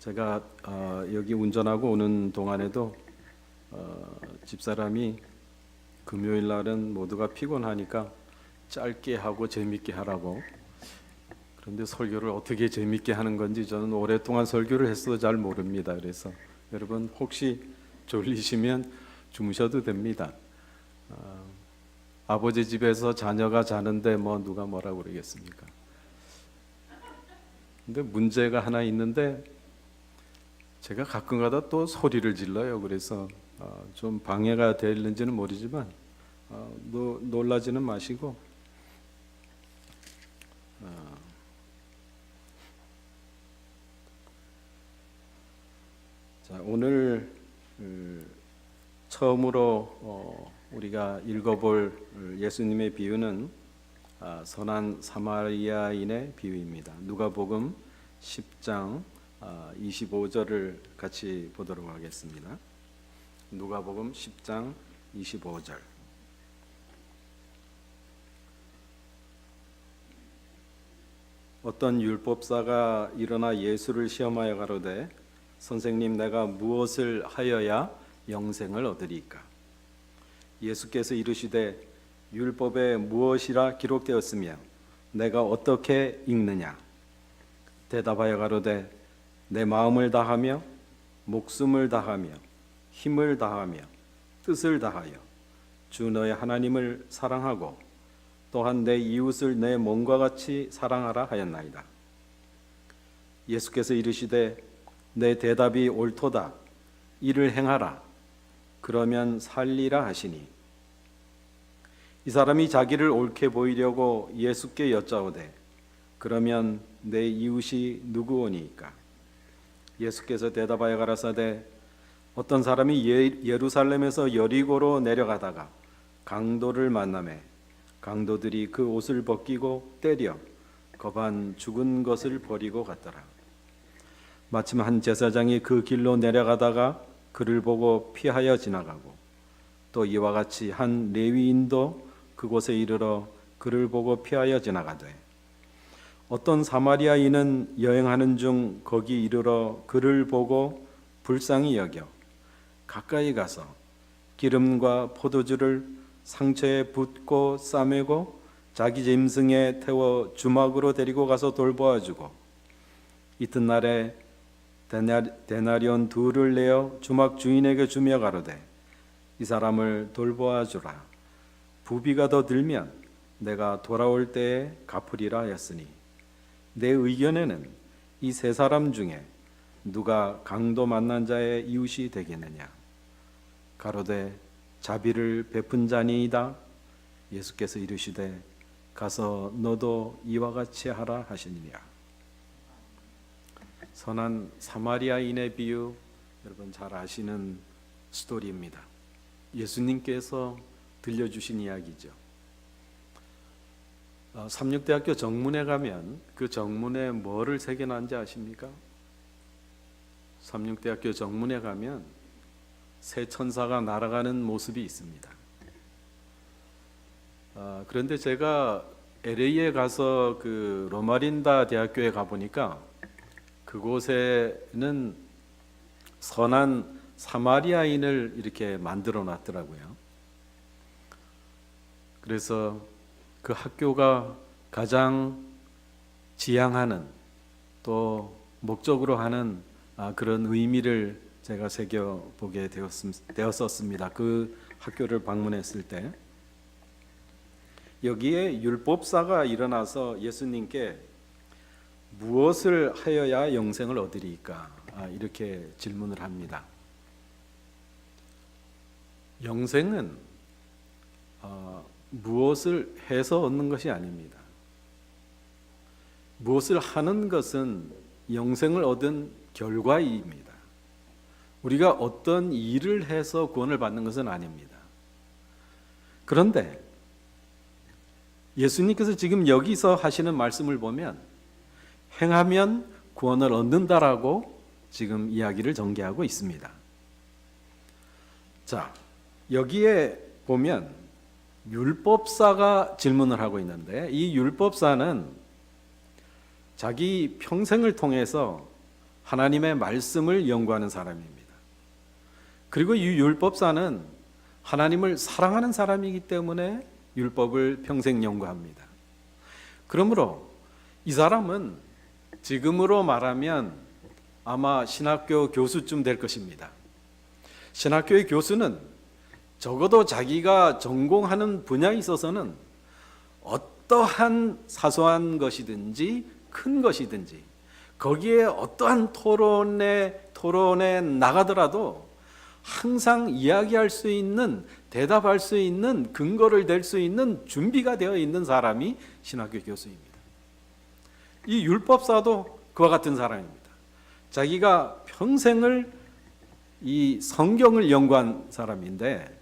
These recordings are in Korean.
제가 여기 운전하고 오는 동안에도 집사람이 금요일 날은 모두가 피곤하니까 짧게 하고 재밌게 하라고. 그런데 설교를 어떻게 재밌게 하는 건지 저는 오랫동안 설교를 했어도 잘 모릅니다. 그래서 여러분 혹시 졸리시면 주무셔도 됩니다. 아버지 집에서 자녀가 자는데 뭐 누가 뭐라고 그러겠습니까? 근데 문제가 하나 있는데 제가 가끔가다 또 소리를 질러요. 그래서 좀 방해가 되는지는 모르지만 놀라지는 마시고 자, 오늘 처음으로 우리가 읽어볼 예수님의 비유는 선한 사마리아인의 비유입니다. 누가복음 10장 25절을 같이 보도록 하겠습니다. 누가복음 10장 25절. 어떤 율법사가 일어나 예수를 시험하여 가로되 선생님, 내가 무엇을 하여야 영생을 얻으리까? 예수께서 이르시되 율법에 무엇이라 기록되었으며 내가 어떻게 읽느냐? 대답하여 가로되 내 마음을 다하며 목숨을 다하며 힘을 다하며 뜻을 다하여 주 너의 하나님을 사랑하고 또한 내 이웃을 내 몸과 같이 사랑하라 하였나이다. 예수께서 이르시되 내 대답이 옳도다. 이를 행하라. 그러면 살리라 하시니 이 사람이 자기를 옳게 보이려고 예수께 여짜오되 그러면 내 이웃이 누구오니까? 예수께서 대답하여 가라사대 어떤 사람이 예루살렘에서 여리고로 내려가다가 강도를 만나매 강도들이 그 옷을 벗기고 때려 거반 죽은 것을 버리고 갔더라. 마침 한 제사장이 그 길로 내려가다가 그를 보고 피하여 지나가고 또 이와 같이 한 레위인도 그곳에 이르러 그를 보고 피하여 지나가되 어떤 사마리아인은 여행하는 중 거기 이르러 그를 보고 불쌍히 여겨 가까이 가서 기름과 포도주를 상처에 붓고 싸매고 자기 짐승에 태워 주막으로 데리고 가서 돌보아주고 이튿날에 데나리온 둘을 내어 주막 주인에게 주며 가로되 이 사람을 돌보아주라. 부비가 더 들면 내가 돌아올 때에 갚으리라 하였으니 내 의견에는 이 세 사람 중에 누가 강도 만난 자의 이웃이 되겠느냐? 가로되 자비를 베푼 자니이다. 예수께서 이르시되 가서 너도 이와 같이 하라 하시니라. 선한 사마리아인의 비유, 여러분 잘 아시는 스토리입니다. 예수님께서 들려주신 이야기죠. 삼육대학교 정문에 가면 그 정문에 뭐를 새겨놨는지 아십니까? 삼육대학교 정문에 가면 새 천사가 날아가는 모습이 있습니다. 그런데 제가 LA에 가서 그 로마린다 대학교에 가보니까 그곳에는 선한 사마리아인을 이렇게 만들어 놨더라고요. 그래서 그 학교가 가장 지향하는 또 목적으로 하는 그런 의미를 제가 새겨보게 되었었습니다. 그 학교를 방문했을 때 여기에 율법사가 일어나서 예수님께 무엇을 하여야 영생을 얻으리까? 이렇게 질문을 합니다. 영생은 무엇을 해서 얻는 것이 아닙니다. 무엇을 하는 것은 영생을 얻은 결과입니다. 우리가 어떤 일을 해서 구원을 받는 것은 아닙니다. 그런데 예수님께서 지금 여기서 하시는 말씀을 보면 행하면 구원을 얻는다라고 지금 이야기를 전개하고 있습니다. 자, 여기에 보면 율법사가 질문을 하고 있는데 이 율법사는 자기 평생을 통해서 하나님의 말씀을 연구하는 사람입니다. 그리고 이 율법사는 하나님을 사랑하는 사람이기 때문에 율법을 평생 연구합니다. 그러므로 이 사람은 지금으로 말하면 아마 신학교 교수쯤 될 것입니다. 신학교의 교수는 적어도 자기가 전공하는 분야에 있어서는 어떠한 사소한 것이든지 큰 것이든지 거기에 어떠한 토론에 나가더라도 항상 이야기할 수 있는, 대답할 수 있는, 근거를 댈 수 있는 준비가 되어 있는 사람이 신학교 교수입니다. 이 율법사도 그와 같은 사람입니다. 자기가 평생을 이 성경을 연구한 사람인데,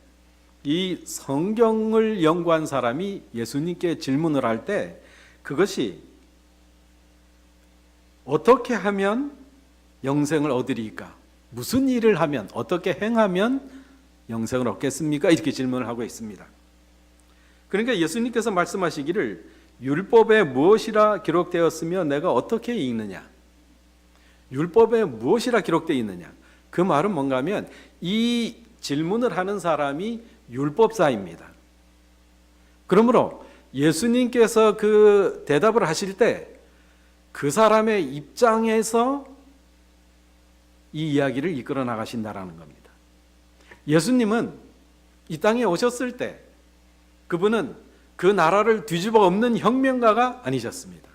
이 성경을 연구한 사람이 예수님께 질문을 할 때 그것이 어떻게 하면 영생을 얻으리까? 무슨 일을 하면, 어떻게 행하면 영생을 얻겠습니까? 이렇게 질문을 하고 있습니다. 그러니까 예수님께서 말씀하시기를 율법에 무엇이라 기록되었으며 내가 어떻게 읽느냐? 율법에 무엇이라 기록되어 있느냐? 그 말은 뭔가 하면 이 질문을 하는 사람이 율법사입니다. 그러므로 예수님께서 그 대답을 하실 때 그 사람의 입장에서 이 이야기를 이끌어 나가신다라는 겁니다. 예수님은 이 땅에 오셨을 때 그분은 그 나라를 뒤집어 엎는 혁명가가 아니셨습니다.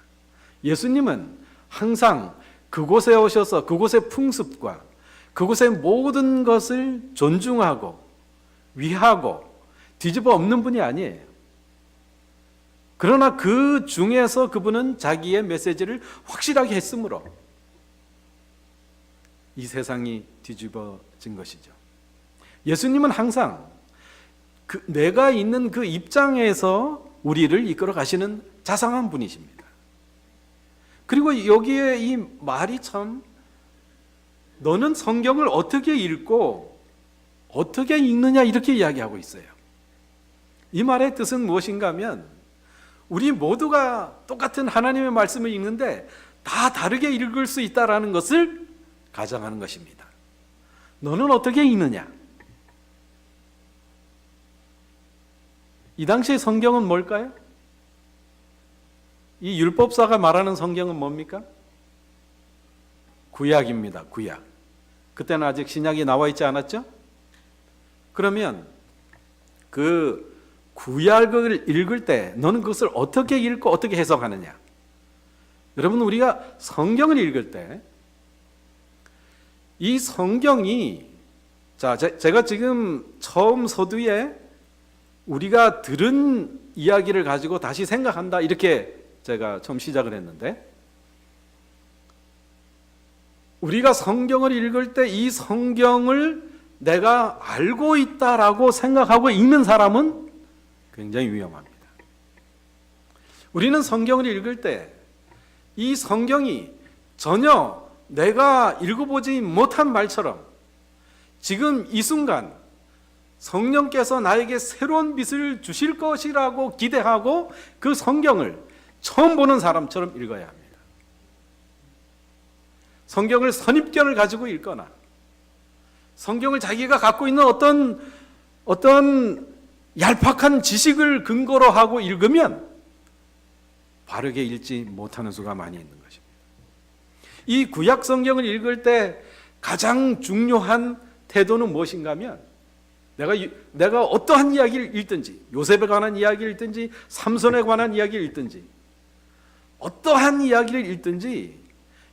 예수님은 항상 그곳에 오셔서 그곳의 풍습과 그곳의 모든 것을 존중하고 위하고 뒤집어 엎는 분이 아니에요. 그러나 그 중에서 그분은 자기의 메시지를 확실하게 했으므로 이 세상이 뒤집어진 것이죠. 예수님은 항상 내가 있는 그 입장에서 우리를 이끌어 가시는 자상한 분이십니다. 그리고 여기에 이 말이 참, 너는 성경을 어떻게 읽고 어떻게 읽느냐 이렇게 이야기하고 있어요. 이 말의 뜻은 무엇인가 하면 우리 모두가 똑같은 하나님의 말씀을 읽는데 다 다르게 읽을 수 있다는 것을 가정하는 것입니다. 너는 어떻게 읽느냐? 이 당시의 성경은 뭘까요? 이 율법사가 말하는 성경은 뭡니까? 구약입니다. 구약. 그때는 아직 신약이 나와 있지 않았죠? 그러면 그 구약을 읽을 때 너는 그것을 어떻게 읽고 어떻게 해석하느냐? 여러분, 우리가 성경을 읽을 때 이 성경이, 제가 지금 처음 서두에 우리가 들은 이야기를 가지고 다시 생각한다 이렇게 제가 처음 시작을 했는데, 우리가 성경을 읽을 때 이 성경을 내가 알고 있다라고 생각하고 읽는 사람은 굉장히 위험합니다. 우리는 성경을 읽을 때 이 성경이 전혀 내가 읽어보지 못한 말처럼 지금 이 순간 성령께서 나에게 새로운 빛을 주실 것이라고 기대하고 그 성경을 처음 보는 사람처럼 읽어야 합니다. 성경을 선입견을 가지고 읽거나 성경을 자기가 갖고 있는 어떤 얄팍한 지식을 근거로 하고 읽으면 바르게 읽지 못하는 수가 많이 있는 것입니다. 이 구약 성경을 읽을 때 가장 중요한 태도는 무엇인가 하면 내가 어떠한 이야기를 읽든지, 요셉에 관한 이야기를 읽든지, 삼손에 관한 이야기를 읽든지, 어떠한 이야기를 읽든지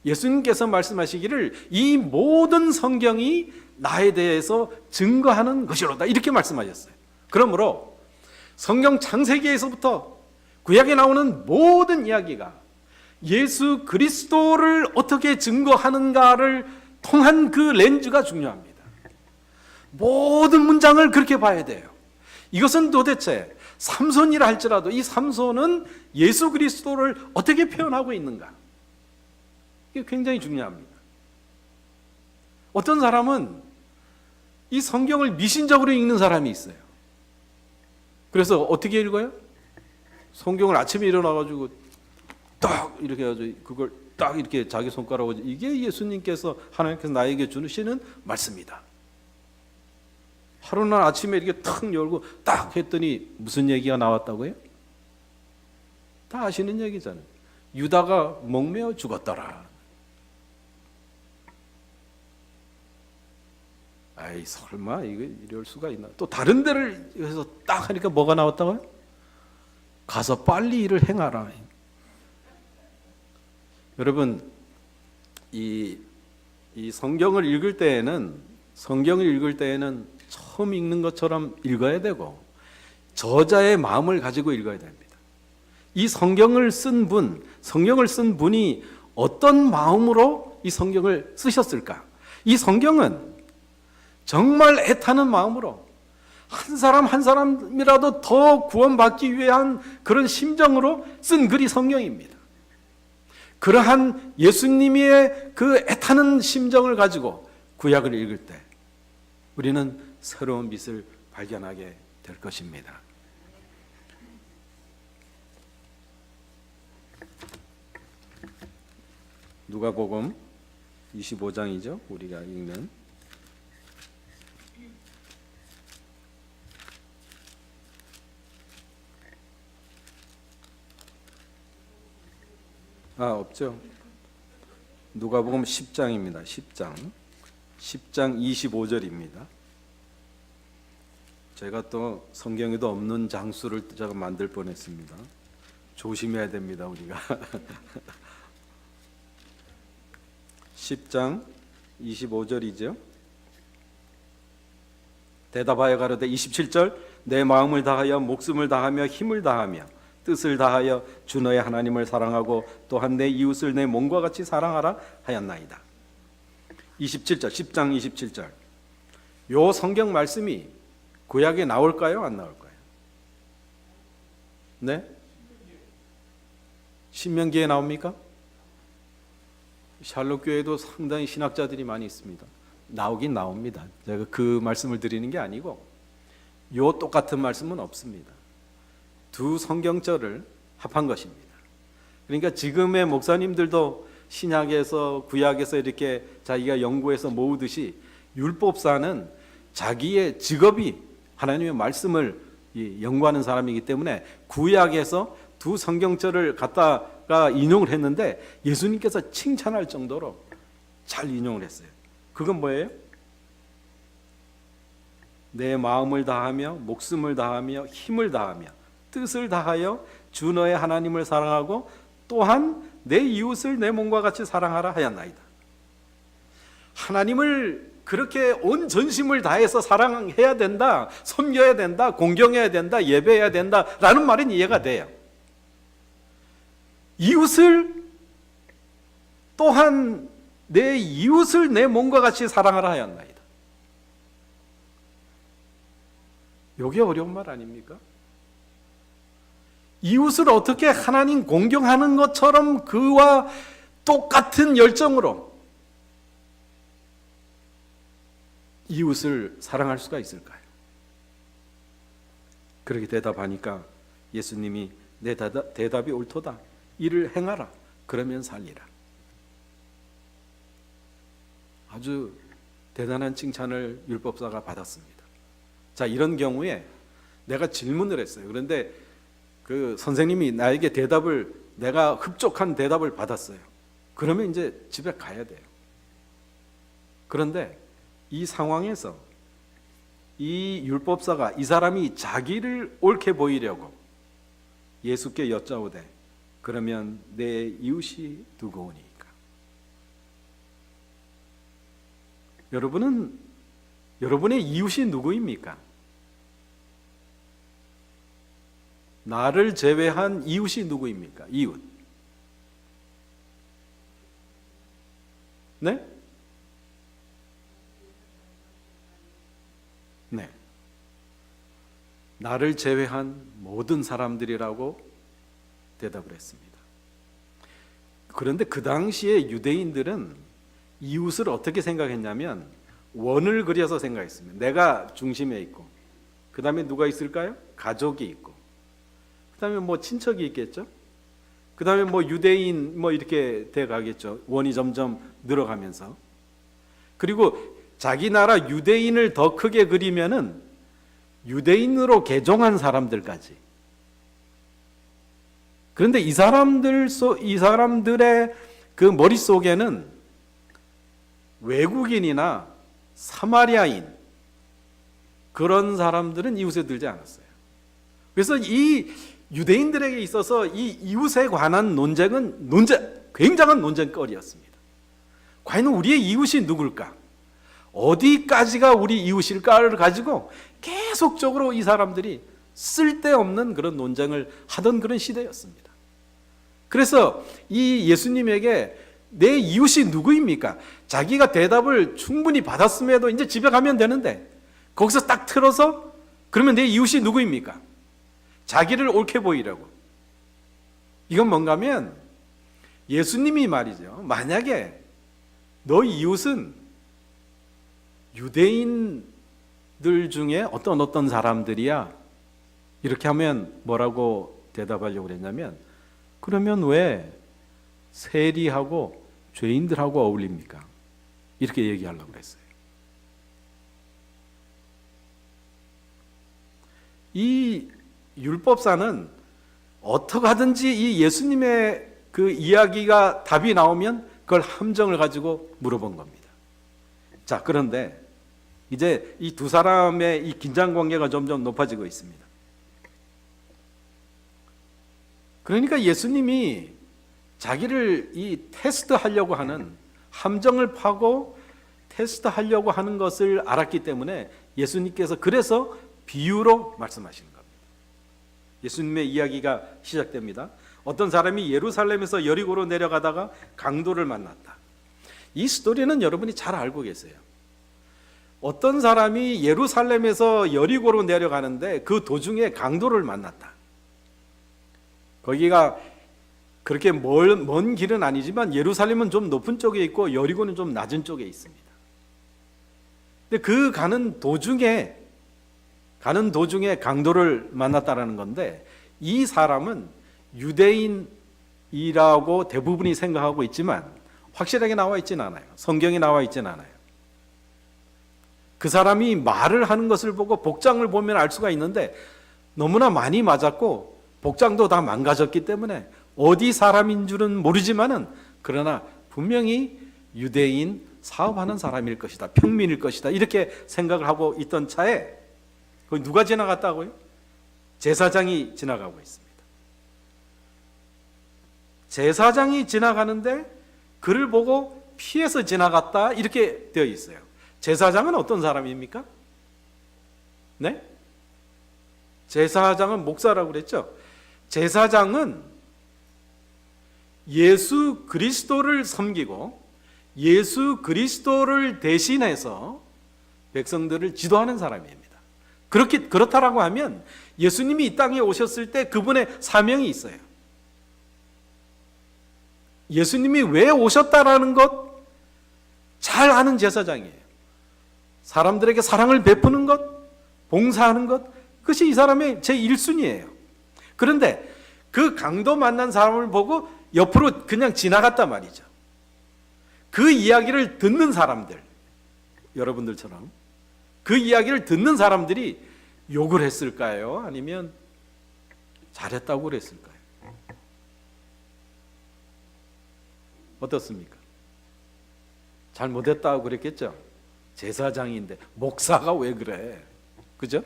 예수님께서 말씀하시기를 이 모든 성경이 나에 대해서 증거하는 것이로다 이렇게 말씀하셨어요. 그러므로 성경 창세기에서부터 구약에 나오는 모든 이야기가 예수 그리스도를 어떻게 증거하는가를 통한 그 렌즈가 중요합니다. 모든 문장을 그렇게 봐야 돼요. 이것은 도대체 삼손이라 할지라도 이 삼손은 예수 그리스도를 어떻게 표현하고 있는가? 이게 굉장히 중요합니다. 어떤 사람은 이 성경을 미신적으로 읽는 사람이 있어요. 그래서 어떻게 읽어요? 성경을 아침에 일어나가지고 딱 이렇게 해가지고 그걸 딱 이렇게 자기 손가락으로, 이게 예수님께서 하나님께서 나에게 주시는 말씀이다. 하루는 아침에 이렇게 탁 열고 딱 했더니 무슨 얘기가 나왔다고요? 다 아시는 얘기잖아요. 유다가 목매어 죽었더라. 아이 설마 이거 이럴 수가 있나? 또 다른 데를 해서 딱 하니까 뭐가 나왔다고요? 가서 빨리 일을 행하라. 여러분 이 성경을 읽을 때에는 처음 읽는 것처럼 읽어야 되고 저자의 마음을 가지고 읽어야 됩니다. 이 성경을 쓴 분이 어떤 마음으로 이 성경을 쓰셨을까? 이 성경은 정말 애타는 마음으로 한 사람 한 사람이라도 더 구원받기 위한 그런 심정으로 쓴 글이 성경입니다. 그러한 예수님의 그 애타는 심정을 가지고 구약을 읽을 때 우리는 새로운 빛을 발견하게 될 것입니다. 누가복음 25장이죠. 우리가 읽는 없죠. 누가복음 10장입니다. 10장 25절입니다. 제가 또 성경에도 없는 장수를 제가 만들 뻔했습니다. 조심해야 됩니다, 우리가. 10장 25절이죠. 대답하여 가로되 27절 내 마음을 다하여 목숨을 다하며 힘을 다하며 뜻을 다하여 주 너의 하나님을 사랑하고 또한 내 이웃을 내 몸과 같이 사랑하라 하였나이다. 27절 10장 27절 요 성경 말씀이 구약에 나올까요? 안 나올까요? 네? 신명기에 나옵니까? 샬롯 교회도 상당히 신학자들이 많이 있습니다. 나오긴 나옵니다. 제가 그 말씀을 드리는 게 아니고 요 똑같은 말씀은 없습니다. 두 성경절을 합한 것입니다. 그러니까 지금의 목사님들도 신약에서 구약에서 이렇게 자기가 연구해서 모으듯이 율법사는 자기의 직업이 하나님의 말씀을 연구하는 사람이기 때문에 구약에서 두 성경절을 갖다가 인용을 했는데 예수님께서 칭찬할 정도로 잘 인용을 했어요. 그건 뭐예요? 내 마음을 다하며 목숨을 다하며 힘을 다하며 뜻을 다하여 주 너의 하나님을 사랑하고 또한 내 이웃을 내 몸과 같이 사랑하라 하였나이다. 하나님을 그렇게 온 전심을 다해서 사랑해야 된다, 섬겨야 된다, 공경해야 된다, 예배해야 된다라는 말은 이해가 돼요. 이웃을 또한 내 이웃을 내 몸과 같이 사랑하라 하였나이다. 이게 어려운 말 아닙니까? 이웃을 어떻게 하나님 공경하는 것처럼 그와 똑같은 열정으로 이웃을 사랑할 수가 있을까요? 그렇게 대답하니까 예수님이 내 대답이 옳도다. 이를 행하라. 그러면 살리라. 아주 대단한 칭찬을 율법사가 받았습니다. 자, 이런 경우에 내가 질문을 했어요. 그런데 그 선생님이 나에게 내가 흡족한 대답을 받았어요. 그러면 이제 집에 가야 돼요. 그런데 이 상황에서 이 율법사가 이 사람이 자기를 옳게 보이려고 예수께 여짜오되 그러면 내 이웃이 누구오니까? 여러분의 이웃이 누구입니까? 나를 제외한 이웃이 누구입니까? 이웃. 네? 네. 나를 제외한 모든 사람들이라고 대답을 했습니다. 그런데 그 당시에 유대인들은 이웃을 어떻게 생각했냐면 원을 그려서 생각했습니다. 내가 중심에 있고 그 다음에 누가 있을까요? 가족이 있고 그 다음에 뭐 친척이 있겠죠. 그 다음에 뭐 유대인 뭐 이렇게 돼 가겠죠. 원이 점점 늘어가면서. 그리고 자기 나라 유대인을 더 크게 그리면은 유대인으로 개종한 사람들까지. 그런데 이 사람들의 그 머릿속에는 외국인이나 사마리아인 그런 사람들은 이웃에 들지 않았어요. 그래서 이 유대인들에게 있어서 이 이웃에 관한 논쟁은 굉장한 논쟁거리였습니다. 과연 우리의 이웃이 누굴까? 어디까지가 우리 이웃일까를 가지고 계속적으로 이 사람들이 쓸데없는 그런 논쟁을 하던 그런 시대였습니다. 그래서 이 예수님에게 내 이웃이 누구입니까? 자기가 대답을 충분히 받았음에도 이제 집에 가면 되는데 거기서 딱 틀어서 그러면 내 이웃이 누구입니까? 자기를 옳게 보이려고. 이건 뭔가 하면 예수님이 말이죠. 만약에 너 이웃은 유대인들 중에 어떤 사람들이야. 이렇게 하면 뭐라고 대답하려고 그랬냐면 그러면 왜 세리하고 죄인들하고 어울립니까? 이렇게 얘기하려고 그랬어요. 이 율법사는 어떻게 하든지 이 예수님의 그 이야기가 답이 나오면 그걸 함정을 가지고 물어본 겁니다. 자, 그런데 이제 이 두 사람의 이 긴장 관계가 점점 높아지고 있습니다. 그러니까 예수님이 자기를 이 테스트하려고 하는 함정을 파고 테스트하려고 하는 것을 알았기 때문에 예수님께서 그래서 비유로 말씀하시는 겁니다. 예수님의 이야기가 시작됩니다. 어떤 사람이 예루살렘에서 여리고로 내려가다가 강도를 만났다. 이 스토리는 여러분이 잘 알고 계세요. 어떤 사람이 예루살렘에서 여리고로 내려가는데 그 도중에 강도를 만났다. 거기가 그렇게 먼 길은 아니지만 예루살렘은 좀 높은 쪽에 있고 여리고는 좀 낮은 쪽에 있습니다. 근데 그 가는 도중에 강도를 만났다라는 건데 이 사람은 유대인이라고 대부분이 생각하고 있지만 확실하게 나와 있지는 않아요. 성경에 나와 있지는 않아요. 그 사람이 말을 하는 것을 보고 복장을 보면 알 수가 있는데 너무나 많이 맞았고 복장도 다 망가졌기 때문에 어디 사람인 줄은 모르지만은 그러나 분명히 유대인 사업하는 사람일 것이다. 평민일 것이다. 이렇게 생각을 하고 있던 차에 거기 누가 지나갔다고요? 제사장이 지나가고 있습니다. 제사장이 지나가는데 그를 보고 피해서 지나갔다 이렇게 되어 있어요. 제사장은 어떤 사람입니까? 네? 제사장은 목사라고 그랬죠? 제사장은 예수 그리스도를 섬기고 예수 그리스도를 대신해서 백성들을 지도하는 사람입니다. 그렇다라고 하면 예수님이 이 땅에 오셨을 때 그분의 사명이 있어요. 예수님이 왜 오셨다라는 것 잘 아는 제사장이에요. 사람들에게 사랑을 베푸는 것, 봉사하는 것, 그것이 이 사람의 제1순위예요. 그런데 그 강도 만난 사람을 보고 옆으로 그냥 지나갔단 말이죠. 그 이야기를 듣는 사람들, 여러분들처럼 그 이야기를 듣는 사람들이 욕을 했을까요? 아니면 잘했다고 그랬을까요? 어떻습니까? 잘못했다고 그랬겠죠? 제사장인데 목사가 왜 그래? 그죠?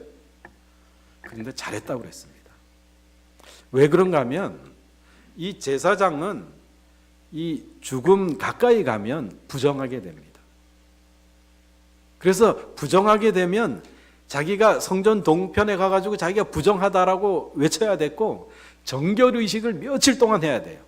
그런데 잘했다고 그랬습니다. 왜 그런가 하면 이 제사장은 이 죽음 가까이 가면 부정하게 됩니다. 그래서 부정하게 되면 자기가 성전 동편에 가가지고 자기가 부정하다라고 외쳐야 됐고 정결의식을 며칠 동안 해야 돼요.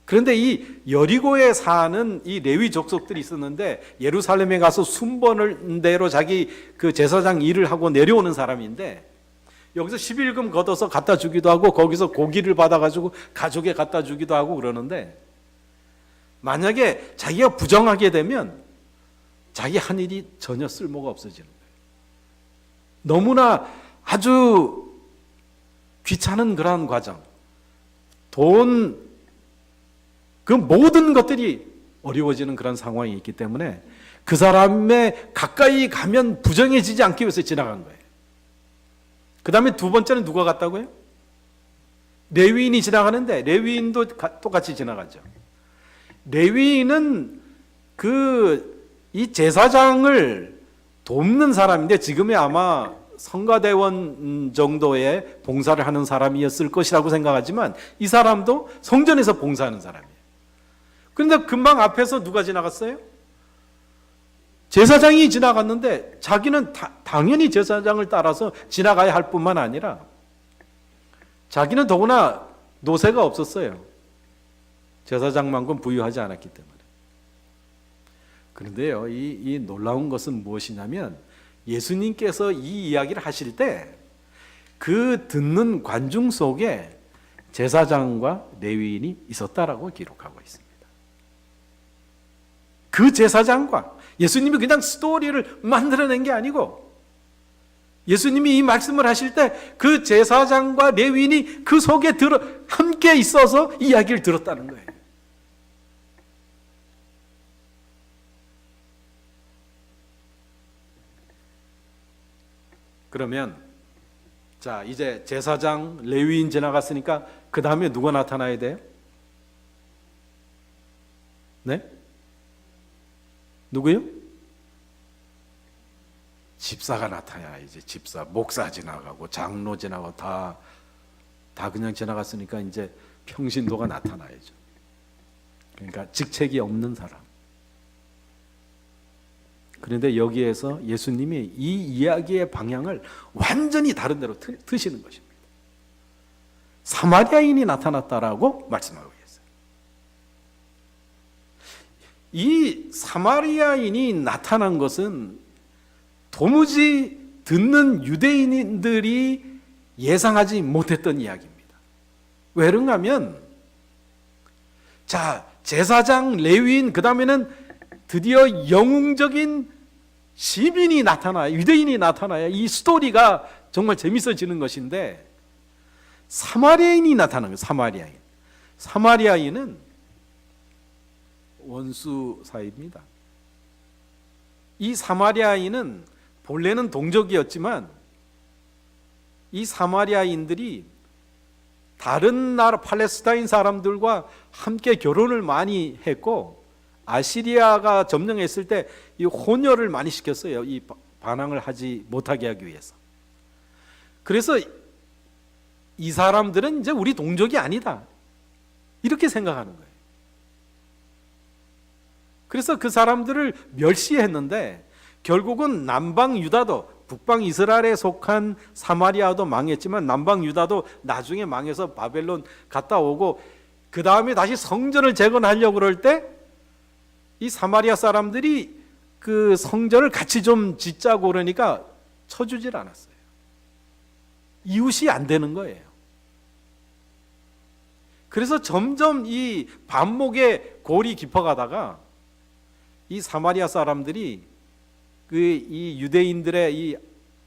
그런데 이 여리고에 사는 이 레위 족속들이 있었는데 예루살렘에 가서 순번을 대로 자기 그 제사장 일을 하고 내려오는 사람인데 여기서 11금 걷어서 갖다 주기도 하고 거기서 고기를 받아가지고 가족에 갖다 주기도 하고 그러는데 만약에 자기가 부정하게 되면 자기 한 일이 전혀 쓸모가 없어지는 거예요. 너무나 아주 귀찮은 그러한 과정. 돈, 그 모든 것들이 어려워지는 그런 상황이 있기 때문에 그 사람의 가까이 가면 부정해지지 않기 위해서 지나간 거예요. 그 다음에 두 번째는 누가 갔다고요? 레위인이 지나가는데 레위인도 똑같이 지나가죠. 레위인은 이 제사장을 돕는 사람인데 지금의 아마 성가대원 정도의 봉사를 하는 사람이었을 것이라고 생각하지만 이 사람도 성전에서 봉사하는 사람이에요. 그런데 금방 앞에서 누가 지나갔어요? 제사장이 지나갔는데 자기는 당연히 제사장을 따라서 지나가야 할 뿐만 아니라 자기는 더구나 노세가 없었어요. 제사장만큼 부유하지 않았기 때문에. 그런데요, 이 놀라운 것은 무엇이냐면 예수님께서 이 이야기를 하실 때 그 듣는 관중 속에 제사장과 레위인이 있었다라고 기록하고 있습니다. 그 제사장과 예수님이 그냥 스토리를 만들어낸 게 아니고 예수님이 이 말씀을 하실 때 그 제사장과 레위인이 그 속에 함께 있어서 이야기를 들었다는 거예요. 그러면 자, 이제 제사장, 레위인 지나갔으니까 그 다음에 누가 나타나야 돼요? 네? 누구요? 집사가 나타나야지. 집사, 목사 지나가고 장로 지나가고 다 그냥 지나갔으니까 이제 평신도가 나타나야죠. 그러니까 직책이 없는 사람. 그런데 여기에서 예수님이 이 이야기의 방향을 완전히 다른 데로 트시는 것입니다. 사마리아인이 나타났다라고 말씀하고 계세요. 이 사마리아인이 나타난 것은 도무지 듣는 유대인들이 예상하지 못했던 이야기입니다. 왜 그런가 하면 자, 제사장, 레위인, 그 다음에는 드디어 영웅적인 시민이 나타나야, 유대인이 나타나야 이 스토리가 정말 재밌어지는 것인데 사마리아인이 나타나는 거예요. 사마리아인. 사마리아인은 원수 사이입니다. 이 사마리아인은 본래는 동족이었지만 이 사마리아인들이 다른 나라 팔레스타인 사람들과 함께 결혼을 많이 했고 아시리아가 점령했을 때 이 혼혈을 많이 시켰어요. 이 반항을 하지 못하게 하기 위해서. 그래서 이 사람들은 이제 우리 동족이 아니다. 이렇게 생각하는 거예요. 그래서 그 사람들을 멸시했는데 결국은 남방 유다도 북방 이스라엘에 속한 사마리아도 망했지만 남방 유다도 나중에 망해서 바벨론 갔다 오고 그 다음에 다시 성전을 재건하려고 그럴 때 이 사마리아 사람들이 그 성전을 같이 좀 짓자고 그러니까 쳐주질 않았어요. 이웃이 안 되는 거예요. 그래서 점점 이 반목에 골이 깊어가다가 이 사마리아 사람들이 이 유대인들의 이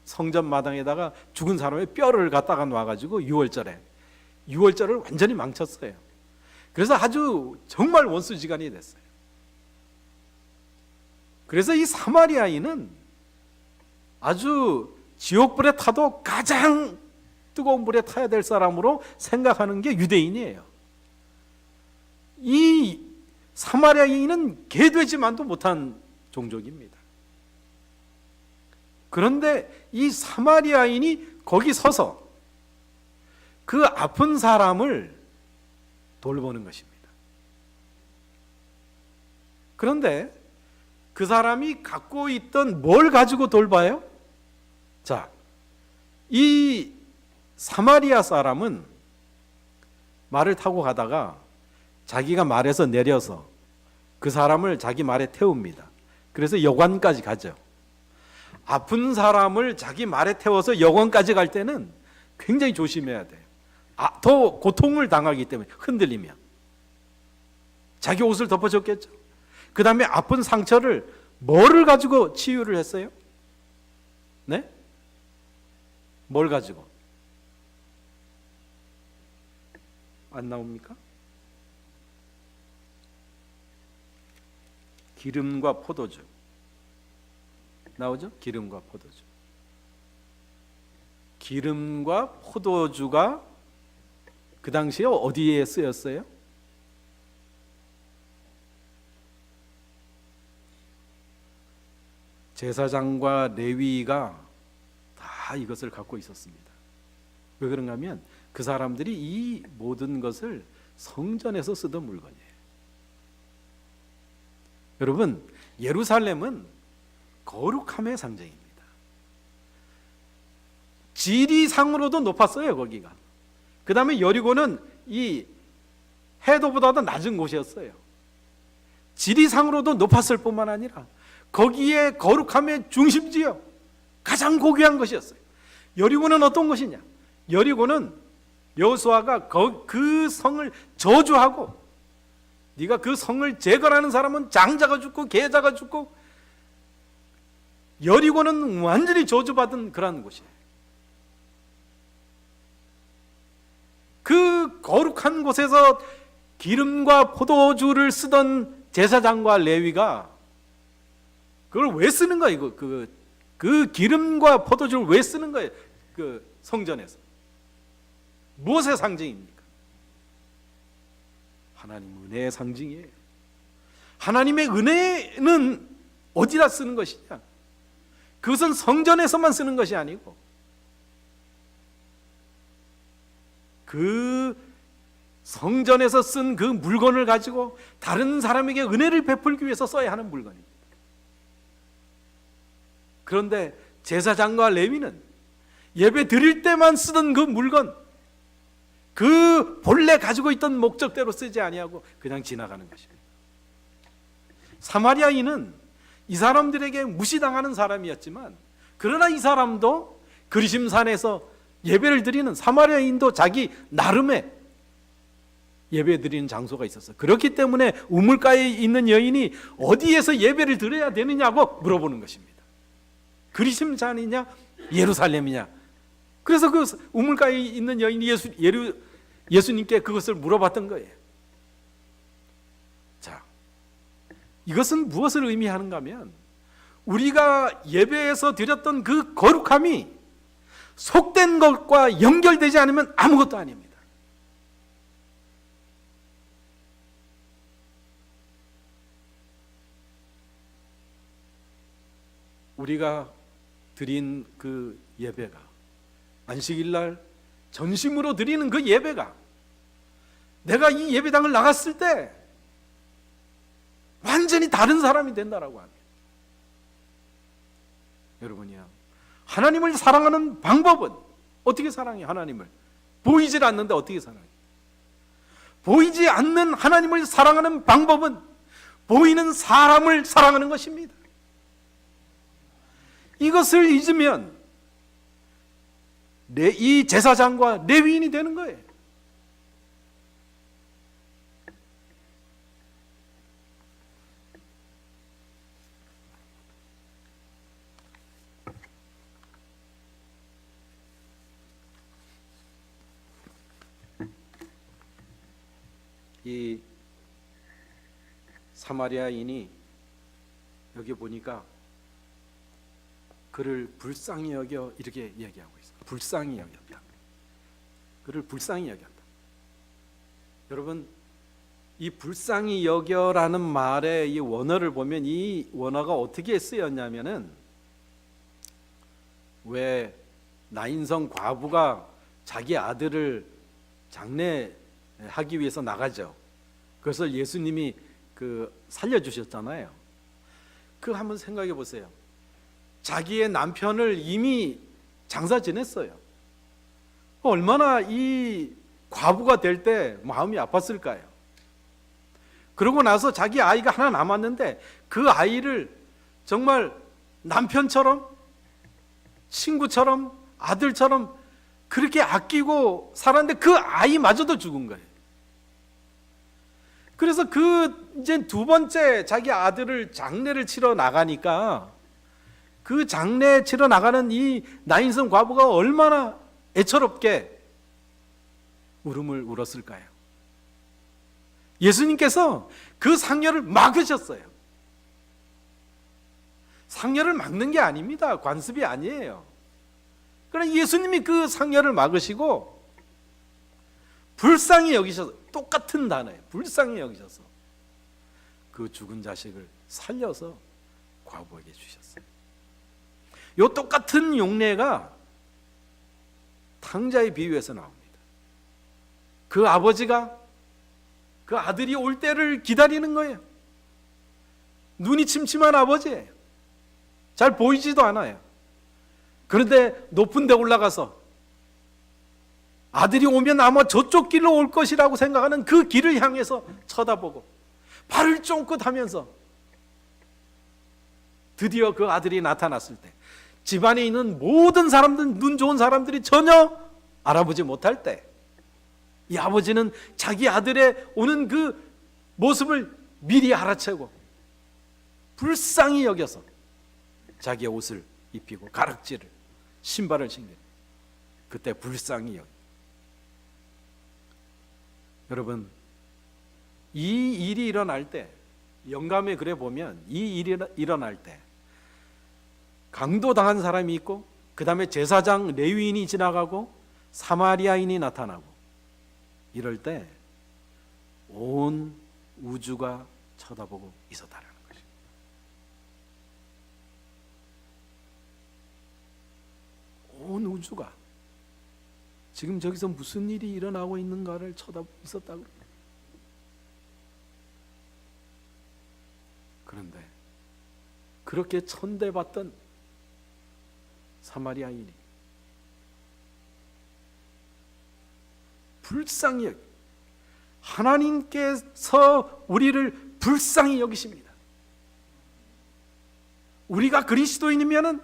성전 마당에다가 죽은 사람의 뼈를 갖다가 놔가지고 6월절을 완전히 망쳤어요. 그래서 아주 정말 원수지간이 됐어요. 그래서 이 사마리아인은 아주 지옥불에 타도 가장 뜨거운 불에 타야 될 사람으로 생각하는 게 유대인이에요. 이 사마리아인은 개되지만도 못한 종족입니다. 그런데 이 사마리아인이 거기 서서 그 아픈 사람을 돌보는 것입니다. 그런데 그 사람이 갖고 있던 뭘 가지고 돌봐요? 자, 이 사마리아 사람은 말을 타고 가다가 자기가 말에서 내려서 그 사람을 자기 말에 태웁니다. 그래서 여관까지 가죠. 아픈 사람을 자기 말에 태워서 여관까지 갈 때는 굉장히 조심해야 돼요. 더 고통을 당하기 때문에 흔들리면. 자기 옷을 덮어줬겠죠. 그 다음에 아픈 상처를 뭐를 가지고 치유를 했어요? 네? 뭘 가지고? 안 나옵니까? 기름과 포도주 나오죠? 기름과 포도주. 기름과 포도주가 그 당시에 어디에 쓰였어요? 제사장과 레위가 다 이것을 갖고 있었습니다. 왜 그런가 하면 그 사람들이 이 모든 것을 성전에서 쓰던 물건이에요. 여러분, 예루살렘은 거룩함의 상징입니다. 지리상으로도 높았어요, 거기가. 그 다음에 여리고는 이 해도보다도 낮은 곳이었어요. 지리상으로도 높았을 뿐만 아니라 거기에 거룩함의 중심지요, 가장 고귀한 것이었어요. 여리고는 어떤 것이냐? 여리고는 여호수아가 그 성을 저주하고, 네가 그 성을 재건하는 사람은 장자가 죽고 계자가 죽고, 여리고는 완전히 저주받은 그러한 곳이에요. 그 거룩한 곳에서 기름과 포도주를 쓰던 제사장과 레위가 그걸 왜 쓰는 거예요? 그 기름과 포도주를 왜 쓰는 거예요? 그 성전에서 무엇의 상징입니까? 하나님 은혜의 상징이에요. 하나님의 은혜는 어디다 쓰는 것이냐? 그것은 성전에서만 쓰는 것이 아니고 그 성전에서 쓴 그 물건을 가지고 다른 사람에게 은혜를 베풀기 위해서 써야 하는 물건입니다. 그런데 제사장과 레위는 예배 드릴 때만 쓰던 그 물건, 그 본래 가지고 있던 목적대로 쓰지 아니하고 그냥 지나가는 것입니다. 사마리아인은 이 사람들에게 무시당하는 사람이었지만, 그러나 이 사람도 그리심산에서 예배를 드리는, 사마리아인도 자기 나름의 예배 드리는 장소가 있었어요. 그렇기 때문에 우물가에 있는 여인이 어디에서 예배를 드려야 되느냐고 물어보는 것입니다. 그리심산이냐 예루살렘이냐. 그래서 그 우물가에 있는 여인이 예수님께 그것을 물어봤던 거예요. 자, 이것은 무엇을 의미하는가 하면, 우리가 예배에서 드렸던 그 거룩함이 속된 것과 연결되지 않으면 아무것도 아닙니다. 우리가 드린 그 예배가, 안식일날 전심으로 드리는 그 예배가, 내가 이 예배당을 나갔을 때 완전히 다른 사람이 된다라고 합니다. 여러분이요, 하나님을 사랑하는 방법은 어떻게 사랑해요? 하나님을 보이질 않는데 어떻게 사랑해요? 보이지 않는 하나님을 사랑하는 방법은 보이는 사람을 사랑하는 것입니다. 이것을 잊으면 이 제사장과 레위인이 되는 거예요. 이 사마리아인이 여기 보니까 그를 불쌍히 여겨 이렇게 얘기하고 있어요. 불쌍히 여겼다. 그를 불쌍히 여겼다. 여러분, 이 불쌍히 여겨라는 말의 이 원어를 보면, 이 원어가 어떻게 쓰였냐면은, 왜 나인성 과부가 자기 아들을 장례하기 위해서 나가죠. 그래서 예수님이 살려주셨잖아요. 그거 한번 생각해 보세요. 자기의 남편을 이미 장사 지냈어요. 얼마나 이 과부가 될 때 마음이 아팠을까요? 그러고 나서 자기 아이가 하나 남았는데 그 아이를 정말 남편처럼, 친구처럼, 아들처럼 그렇게 아끼고 살았는데 그 아이마저도 죽은 거예요. 그래서 이제 두 번째 자기 아들을 장례를 치러 나가니까, 그 장례 치러 나가는 이 나인성 과부가 얼마나 애처롭게 울음을 울었을까요? 예수님께서 그 상녀를 막으셨어요. 상녀를 막는 게 아닙니다. 관습이 아니에요. 그러나 예수님이 그 상녀를 막으시고 불쌍히 여기셔서, 똑같은 단어예요. 불쌍히 여기셔서 그 죽은 자식을 살려서 과부에게 주셨어요. 이 똑같은 용례가 탕자의 비유에서 나옵니다. 그 아버지가 그 아들이 올 때를 기다리는 거예요. 눈이 침침한 아버지예요. 잘 보이지도 않아요. 그런데 높은 데 올라가서 아들이 오면 아마 저쪽 길로 올 것이라고 생각하는 그 길을 향해서 쳐다보고 발을 쫑긋 하면서 드디어 그 아들이 나타났을 때, 집안에 있는 모든 사람들, 눈 좋은 사람들이 전혀 알아보지 못할 때, 이 아버지는 자기 아들의 오는 그 모습을 미리 알아채고 불쌍히 여겨서 자기의 옷을 입히고 가락지를, 신발을 신겨. 그때 불쌍히 여겨. 여러분, 이 일이 일어날 때, 영감의 글에 보면 이 일이 일어날 때 강도당한 사람이 있고, 그 다음에 제사장 레위인이 지나가고 사마리아인이 나타나고, 이럴 때 온 우주가 쳐다보고 있었다라는 것입니다. 온 우주가 지금 저기서 무슨 일이 일어나고 있는가를 쳐다보고 있었다고. 그런데 그렇게 천대받던 사마리아인이 불쌍히 여기, 하나님께서 우리를 불쌍히 여기십니다. 우리가 그리스도인이면은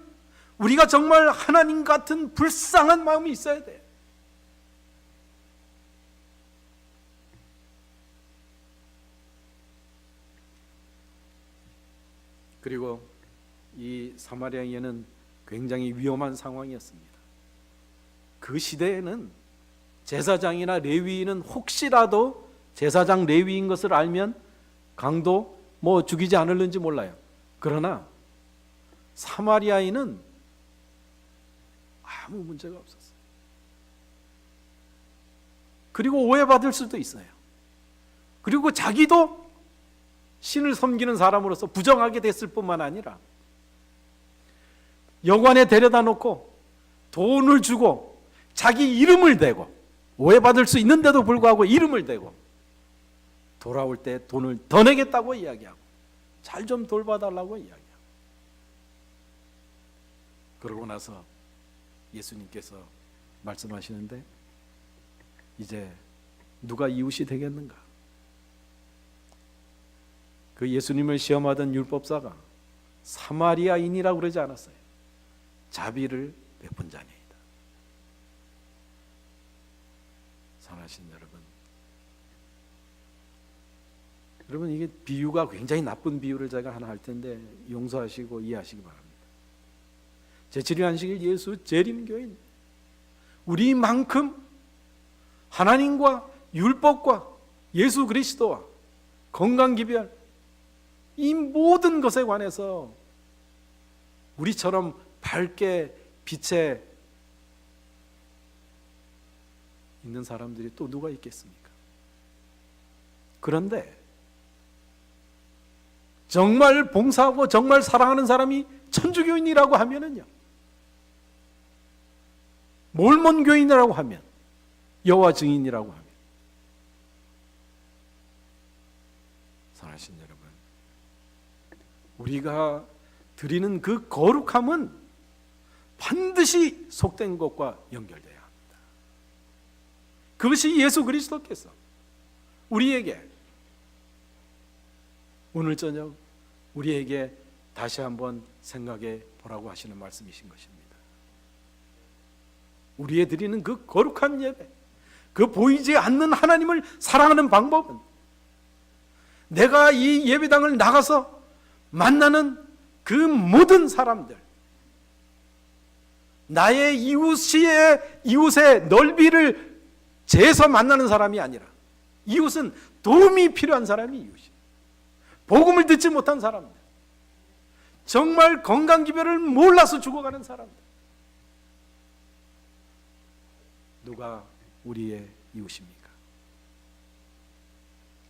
우리가 정말 하나님 같은 불쌍한 마음이 있어야 돼요. 그리고 이 사마리아인은 굉장히 위험한 상황이었습니다. 그 시대에는 제사장이나 레위인은 혹시라도 제사장 레위인 것을 알면 강도 죽이지 않을는지 몰라요. 그러나 사마리아인은 아무 문제가 없었어요. 그리고 오해받을 수도 있어요. 그리고 자기도 신을 섬기는 사람으로서 부정하게 됐을 뿐만 아니라 여관에 데려다 놓고 돈을 주고 자기 이름을 대고, 오해받을 수 있는데도 불구하고 이름을 대고 돌아올 때 돈을 더 내겠다고 이야기하고, 잘 좀 돌봐달라고 이야기하고, 그러고 나서 예수님께서 말씀하시는데, 이제 누가 이웃이 되겠는가? 그 예수님을 시험하던 율법사가 사마리아인이라고 그러지 않았어요. 자비를 베푼 자니이다. 사랑하신 여러분, 이게 비유가 굉장히 나쁜 비유를 제가 하나 할 텐데 용서하시고 이해하시기 바랍니다. 제7일 안식일 예수 재림교인, 우리만큼 하나님과 율법과 예수 그리스도와 건강기별, 이 모든 것에 관해서 우리처럼 밝게 빛에 있는 사람들이 또 누가 있겠습니까? 그런데 정말 봉사하고 정말 사랑하는 사람이 천주교인이라고 하면은요, 몰몬 교인이라고 하면, 여호와 증인이라고 하면, 사랑하신 여러분, 우리가 드리는 그 거룩함은 반드시 속된 것과 연결되어야 합니다. 그것이 예수 그리스도께서 우리에게 오늘 저녁 우리에게 다시 한번 생각해 보라고 하시는 말씀이신 것입니다. 우리의 드리는 그 거룩한 예배, 그 보이지 않는 하나님을 사랑하는 방법은 내가 이 예배당을 나가서 만나는 그 모든 사람들, 나의 이웃의 넓이를 재서 만나는 사람이 아니라, 이웃은 도움이 필요한 사람이 이웃이에요. 복음을 듣지 못한 사람들, 정말 건강기별을 몰라서 죽어가는 사람들, 누가 우리의 이웃입니까?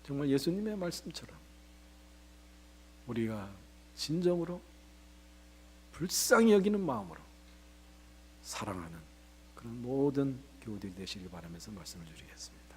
정말 예수님의 말씀처럼 우리가 진정으로 불쌍히 여기는 마음으로 사랑하는 그런 모든 교우들이 되시길 바라면서 말씀을 드리겠습니다.